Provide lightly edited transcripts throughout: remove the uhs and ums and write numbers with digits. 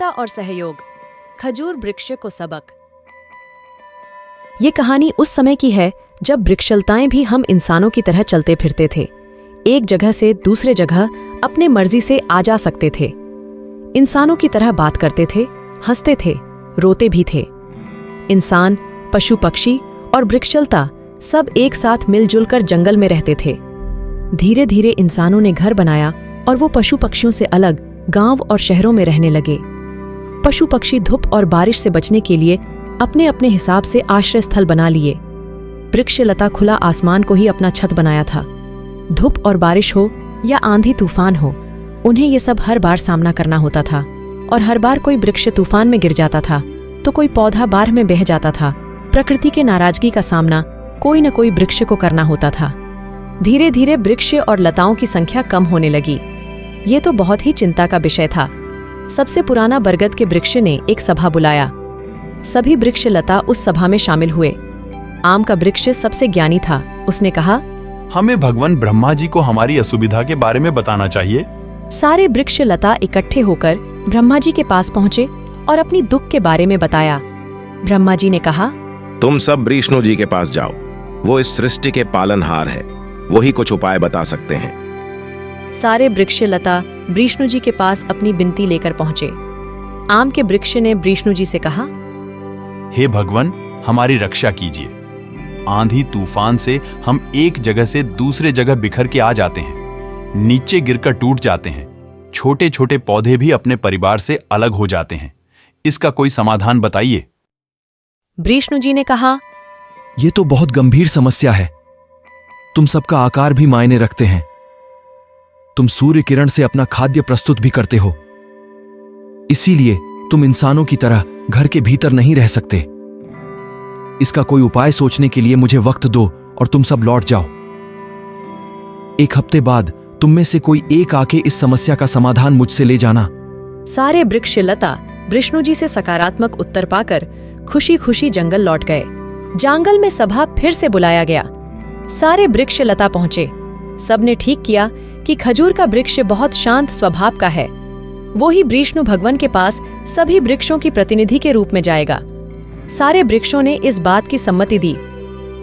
एकता और सहयोग, खजूर वृक्ष को सबक। ये कहानी उस समय की है जब वृक्षलताएं भी हम इंसानों की तरह चलते फिरते थे, एक जगह से दूसरे जगह अपने मर्जी से आ जा सकते थे। इंसानों की तरह बात करते थे, हंसते थे, रोते भी थे। इंसान, पशु पक्षी और वृक्षलता सब एक साथ मिलजुल कर जंगल में रहते थे। धीरे धीरे इंसानों ने घर बनाया और वो पशु पक्षियों से अलग गांव और शहरों में रहने लगे। पशु पक्षी धूप और बारिश से बचने के लिए अपने अपने हिसाब से आश्रय स्थल बना लिए। वृक्षलता खुला आसमान को ही अपना छत बनाया था। धूप और बारिश हो या आंधी तूफान हो, उन्हें ये सब हर बार सामना करना होता था। और हर बार कोई वृक्ष तूफान में गिर जाता था तो कोई पौधा बाढ़ में बह जाता था। प्रकृति के नाराजगी का सामना कोई न कोई वृक्ष को करना होता था। धीरे धीरे वृक्ष और लताओं की संख्या कम होने लगी। ये तो बहुत ही चिंता का विषय था। सबसे पुराना बरगद के वृक्ष ने एक सभा बुलाया। सभी वृक्ष लता उस सभा में शामिल हुए। आम का वृक्ष सबसे ज्ञानी था। उसने कहा, हमें भगवान ब्रह्मा जी को हमारी असुविधा के बारे में बताना चाहिए। सारे वृक्ष लता इकट्ठे होकर ब्रह्मा जी के पास पहुंचे और अपनी दुख के बारे में बताया। ब्रह्मा जी ने कहा, तुम सब विष्णु जी के पास जाओ, वो इस सृष्टि के पालनहार है, वही कुछ उपाय बता सकते हैं। सारे वृक्ष लता विष्णु जी के पास अपनी विनती लेकर पहुंचे। आम के वृक्ष ने विष्णु जी से कहा, हे भगवान, हमारी रक्षा कीजिए। आंधी तूफान से हम एक जगह से दूसरे जगह बिखर के आ जाते हैं, नीचे गिरकर टूट जाते हैं। छोटे छोटे पौधे भी अपने परिवार से अलग हो जाते हैं। इसका कोई समाधान बताइए। विष्णु जी ने कहा, ये तो बहुत गंभीर समस्या है। तुम सबका आकार भी मायने रखते हैं। तुम सूर्य किरण से अपना खाद्य प्रस्तुत भी करते हो, इसीलिए तुम इंसानों की तरह घर के भीतर नहीं रह सकते। इसका कोई उपाय सोचने के लिए मुझे वक्त दो और तुम सब लौट जाओ। 1 हफ्ते बाद तुम में से कोई एक आके इस समस्या का समाधान मुझसे ले जाना। सारे वृक्ष लता विष्णु जी से सकारात्मक उत्तर पाकर खुशी खुशी जंगल लौट गए। जंगल में सभा फिर से बुलाया गया। सारे वृक्ष लता पहुंचे। सबने ठीक किया कि खजूर का वृक्ष बहुत शांत स्वभाव का है। वो ही विष्णु भगवान के पास सभी वृक्षों की प्रतिनिधि के रूप में जाएगा। सारे वृक्षों ने इस बात की सम्मति दी।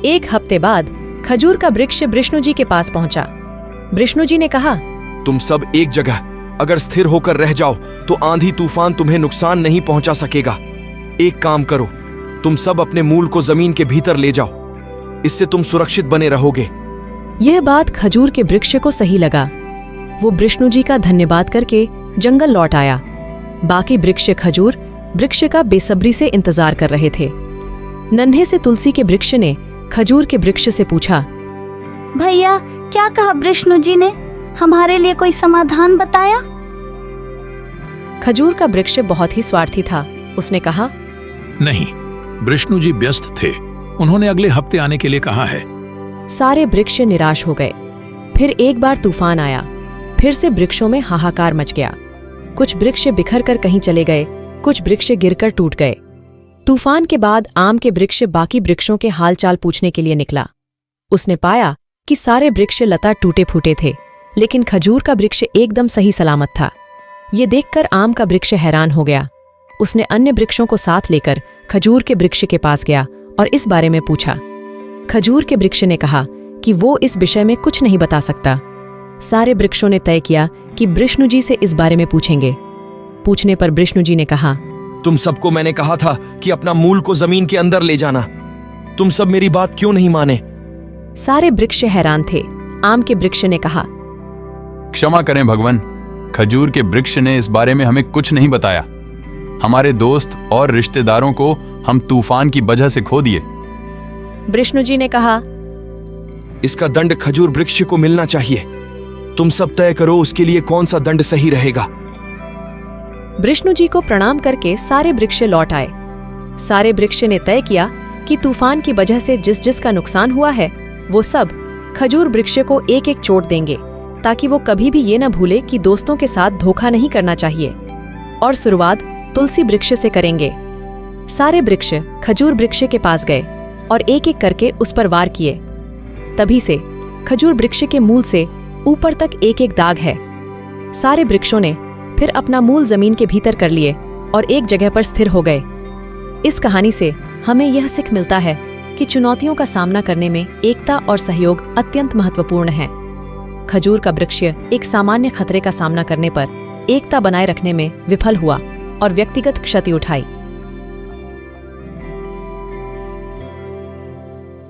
1 हफ्ते बाद खजूर का वृक्ष विष्णु जी के पास पहुंचा। विष्णु जी ने कहा, तुम सब एक जगह अगर स्थिर होकर रह जाओ तो आंधी तूफान तुम्हें नुकसान नहीं पहुंचा सकेगा। एक काम करो, तुम सब अपने मूल को जमीन के भीतर ले जाओ, इससे तुम सुरक्षित बने रहोगे। यह बात खजूर के वृक्ष को सही लगा। वो विष्णु जी का धन्यवाद करके जंगल लौट आया। बाकी वृक्ष खजूर वृक्ष का बेसब्री से इंतजार कर रहे थे। नन्हे से तुलसी के वृक्ष ने खजूर के वृक्ष से पूछा, भैया, क्या कहा विष्णु जी ने? हमारे लिए कोई समाधान बताया? खजूर का वृक्ष बहुत ही स्वार्थी था। उसने कहा, नहीं, विष्णु जी व्यस्त थे, उन्होंने अगले हफ्ते आने के लिए कहा है। सारे वृक्ष निराश हो गए। फिर एक बार तूफान आया। फिर से वृक्षों में हाहाकार मच गया। कुछ वृक्ष बिखर कर कहीं चले गए, कुछ वृक्ष गिरकर टूट गए। तूफान के बाद आम के वृक्ष बाकी वृक्षों के हालचाल पूछने के लिए निकला। उसने पाया कि सारे वृक्ष लता टूटे फूटे थे, लेकिन खजूर का वृक्ष एकदम सही सलामत था। ये देखकर आम का वृक्ष हैरान हो गया। उसने अन्य वृक्षों को साथ लेकर खजूर के वृक्ष के पास गया और इस बारे में पूछा। खजूर के वृक्ष ने कहा कि वो इस विषय में कुछ नहीं बता सकता। सारे वृक्षों ने तय किया कि विष्णु जी से इस बारे में पूछेंगे। पूछने पर विष्णु जी ने कहा, तुम सबको मैंने कहा था कि अपना मूल को जमीन के अंदर ले जाना। तुम सब मेरी बात क्यों नहीं माने? सारे वृक्ष हैरान थे। आम के वृक्ष ने कहा, क्षमा करें भगवान, खजूर के वृक्ष ने इस बारे में हमें कुछ नहीं बताया। हमारे दोस्त और रिश्तेदारों को हम तूफान की वजह से खो दिए। विष्णु जी ने कहा, इसका दंड खजूर वृक्ष को मिलना चाहिए। तुम सब तय करो उसके लिए कौन सा दंड सही रहेगा। विष्णु जी को प्रणाम करके सारे वृक्ष लौट आए। सारे वृक्ष ने तय किया कि तूफान की वजह से जिस जिस का नुकसान हुआ है वो सब खजूर वृक्ष को एक एक चोट देंगे, ताकि वो कभी भी ये न भूले कि दोस्तों के साथ धोखा नहीं करना चाहिए। और शुरुआत तुलसी वृक्ष से करेंगे। सारे वृक्ष खजूर वृक्ष के पास गए और एक एक करके उस पर वार किए। तभी से खजूर वृक्ष के मूल से ऊपर तक एक एक दाग है। सारे वृक्षों ने फिर अपना मूल जमीन के भीतर कर लिए और एक जगह पर स्थिर हो गए। इस कहानी से हमें यह सीख मिलता है कि चुनौतियों का सामना करने में एकता और सहयोग अत्यंत महत्वपूर्ण है। खजूर का वृक्ष एक सामान्य खतरे का सामना करने पर एकता बनाए रखने में विफल हुआ और व्यक्तिगत क्षति उठाई।